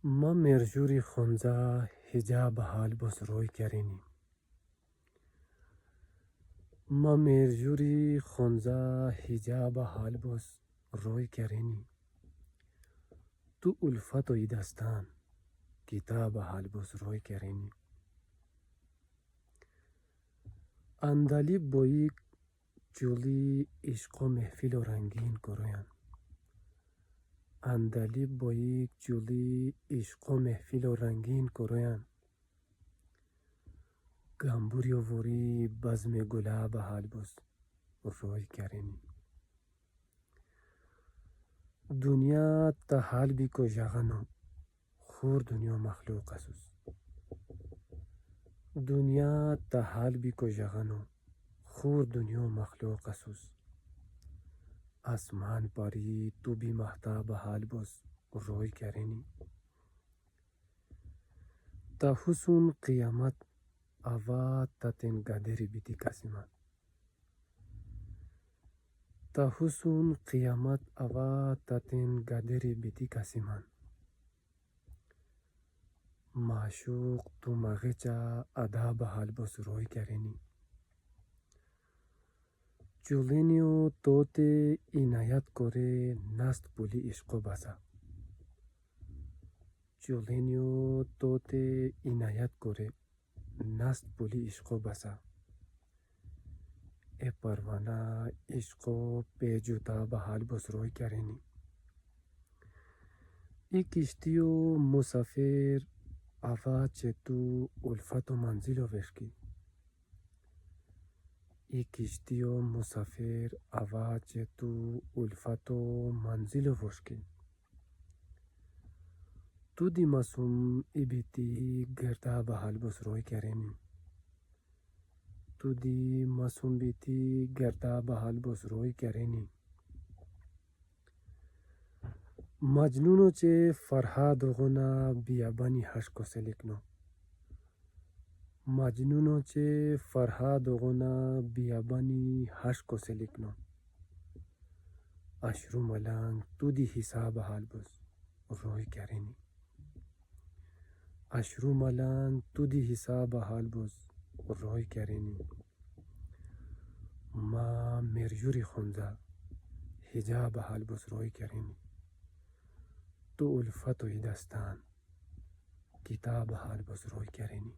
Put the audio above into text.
ما مرجوری خونزا حجاب حال بس روی کرینی. ما مرجوری خونزا حجاب حال بس روی کرینی. تو الفت و دستان کتاب حال بس روی کرینی. اندالی بویی جولی عشق و محفل و رنگین کرویان. اندالی بویی جولی عشق و محفل و رنگین کرویان. گامبوری و وری بزم گلاب حال بس روی کرینی. دنیا تا حال بی کو جغنو خور دنیا مخلوق اسوس. دنیا تا حال بی کو جغنو خور دنیا مخلوق اسوس. آسمان پاری تو بی محتاب حال بس روی کرینی. تا حسن قیامت آوا تاتن گدری بیتی کسیمان. تا حسن قیامت آوا تاتن گدری بیتی کسیمان. معشوق تو مغچا آداب حال بس روی کرینی. جولینیو توته عنایت کوره نست پولی عشق بسا. جولینیو توته عنایت کوره نست پولی عشق بسا. ای پروانه عشق پیجوتا به حال بس روی کرینی. ای کشتیو مسافر آوا چه تو الفت و منزل و وشکی. ای کشتیو مسافر آوا چه تو الفت و منزل و وشکی. تو دی مسوم ای بیتی گردا به حال بس روی کرینی. تو دی مسوم بیتی گردا به حال بس روی کرینی. مجنونو چه فرهاد غنا بیابانی حشک و سلکنو. مجنونو چه فرهاد غنا بیابانی حشک و سلکنو. اشرو ملنگ تو دی حساب حال بس روی کرینی. اشرو ملنگ تو دی حساب حال بس روی کرینی. ما مرجوری خونزا حجاب حال بس روی کرینی. تو الفت و دستان کتاب حال بس روی کرینی.